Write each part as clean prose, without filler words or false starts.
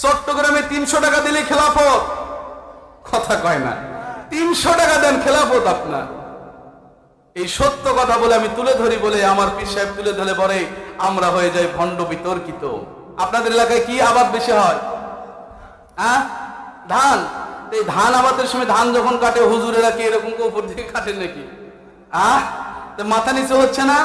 চট্টগ্রামে 300 টাকা দিলে খেলাফত, কথা কয় না। 300 টাকা দেন, খেলাফত আপনার। এই সত্য কথা বলে আমি তুলে ধরি বলে আমার পীর সাহেব তুলে ধরে পরে আমরা হয়ে যাই ভণ্ড বিতর্কিত। আপনাদের এলাকায় কি আবাদ বেশি হয়? ধান। এই ধান আবাদের সময় ধান যখন কাটে হুজুরেরা কি এরকম উপর দিকে কাটে নাকি? মাথা নিচে হচ্ছে না?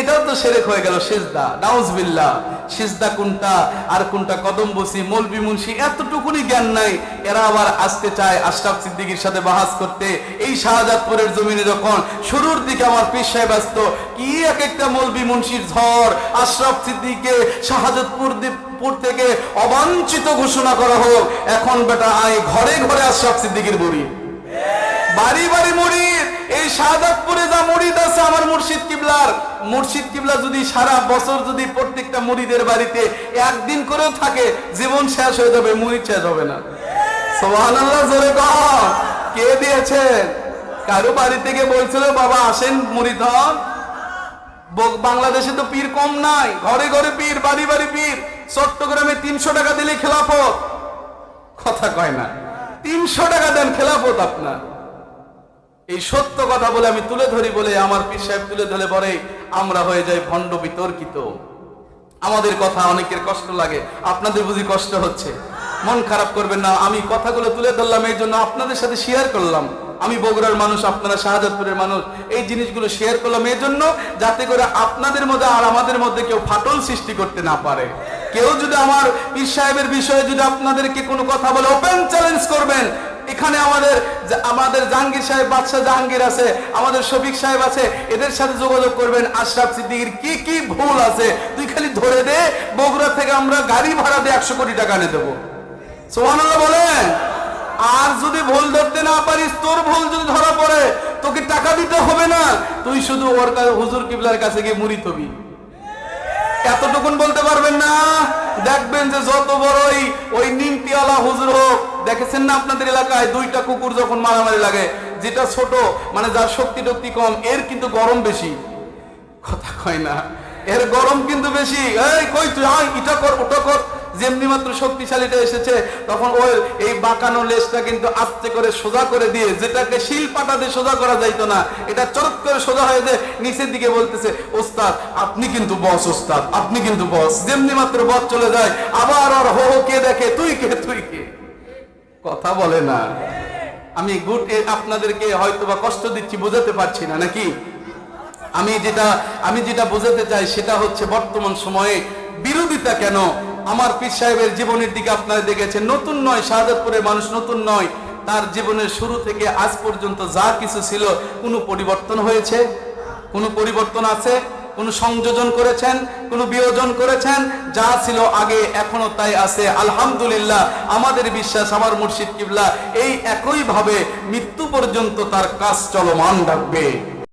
এটাও তো শিরক হয়ে গেল। সিজদা, নাউজুবিল্লাহ। সিজদা কোনটা আর কোনটা কদম বসি, মৌলবি মুন্সি এতটুকুনি জ্ঞান নাই। এরা আবার আসতে চায় আশরাফ সিদ্দিকীর সাথে বাহাস করতে। এই শাহজাদপুরের জমিনে যখন শুরুর দিকে আমার পীর সাহেব আসতো, কি এক একটা মৌলবি মুন্সির ঝড়। আশরাফ সিদ্দিককে শাহজাদপুর থেকে অবাঞ্ছিত ঘোষণা করা হোক। এখন বেটা আয় ঘরে ঘরে আশরাফ সিদ্দিকীর মুরিদ, বাড়ি বাড়ি মুরিদ। এই শাহজাদপুরে যা মুরিদ আছে আমার মুর্শিদ কিবলার, মুর্শিদ কিবলা যদি সারা বছর যদি প্রত্যেকটা মুরিদের বাড়িতে একদিন করেও থাকে, জীবন শেষ হয়ে যাবে, মুরিদ শেষ হবে না। সুবহানাল্লাহ, জোরে কর। কে দিয়েছেন? কারো বাড়ি থেকে বলছিল বাবা আসেন মুরিদ হন। বাংলাদেশে তো পীর কম নাই, ঘরে ঘরে পীর, বাড়ি বাড়ি পীর। চট্টগ্রামে 300 টাকা দিলে খেলাফত, কথা কয় না। 300 টাকা দেন, খেলাফত আপনার। এই সত্য কথা বলে আমি তুলে ধরি বলে আমার পীর সাহেব তুলে ধরে পরে আমরা হয়ে যাই ভণ্ড বিতর্কিত। আমাদের কথা অনেকের কষ্ট লাগে, আপনাদের বুঝি কষ্ট হচ্ছে? মন খারাপ করবেন না। আমি কথাগুলো তুলে ধরলাম এই জন্য, আপনাদের সাথে শেয়ার করলাম। আমি বগুড়ার মানুষ, আপনারা শাহজাদপুরের মানুষ। এই জিনিসগুলো শেয়ার করলাম এই জন্য, যাতে করে আপনাদের মধ্যে আর আমাদের মধ্যে কেউ ফাটল সৃষ্টি করতে না পারে। কেউ যদি আমার পীর সাহেবের বিষয়ে যদি আপনাদেরকে কোনো কথা বলে, ওপেন চ্যালেঞ্জ করবেন। এখানে আমাদের জাহাঙ্গীর সাহেব, বাদশাহ জাহাঙ্গীর আছে, আমাদের শফিক সাহেব আছে, এদের সাথে যোগাযোগ করবেন। আশরাফ সিদ্দিকীর কি কি ভুল আছে তুই খালি ধরে দে, বগুড়া থেকে আমরা গাড়ি ভাড়া দিয়ে 100 কোটি টাকা এনে দেবো। সুবহানাল্লাহ বলেন। আর যদি ভুল ধরতে না পারিস, তোর ভুল যদি ধরা পড়ে, তোকে টাকা দিতে হবে না, তুই শুধু ওর হুজুর কিবলার কাছে গিয়ে মুরিদ হবি। এতটুকুন বলতে পারবেন না? দেখবেন যে যত বড়ই ওই নিমতিওয়ালা হুজুর হোক, দেখেছেন না আপনাদের এলাকায় 2টা কুকুর যখন মারামারি লাগে, যেটা ছোট মানে যার শক্তি টক্তি কম, এর কিন্তু গরম বেশি, কথা কয় না, এর গরম কিন্তু বেশি। এই কই তুই আয়, এটা কর ওটা কর। যেমনি মাত্র শক্তিশালীটা এসেছে, তখন ওই এই বাঁকানো লেজটা কিন্তু আস্তে করে সোজা করে দিয়ে, যেটাকে শিল পাটা দিয়ে সোজা করা যাইতো না, এটা চরক করে সোজা হয়ে যায় নিচের দিকে, বলতেছে ওস্তাদ আপনি কিন্তু বস, ওস্তাদ আপনি কিন্তু বস। যেমনি মাত্র বস চলে যায়, আবার আর হো হো কে দেখে, তুই কে তুই কে, কথা বলে না। আমি আপনাদেরকে হয়তো বা কষ্ট দিচ্ছি, বোঝাতে পারছি না নাকি? আমি যেটা বোঝাতে চাই সেটা হচ্ছে, বর্তমান সময়ে বিরোধিতা কেন? আমার পীর সাহেবের জীবনের দিকে আপনারা দেখেছেন, নতুন নয়, শাহজাদপুরের মানুষ নতুন নয়। তার জীবনের শুরু থেকে আজ পর্যন্ত যা কিছু ছিল, কোনো পরিবর্তন হয়েছে? কোনো পরিবর্তন আছে? কোনো সংযোজন করেছেন? কোনো বিয়োজন করেছেন? যা ছিল আগে এখনো তাই আছে, আলহামদুলিল্লাহ। আমাদের বিশ্বাস, আমার মুর্শিদ কিবলা এই একই ভাবে মৃত্যু পর্যন্ত তার কাজ চলমান রাখবে।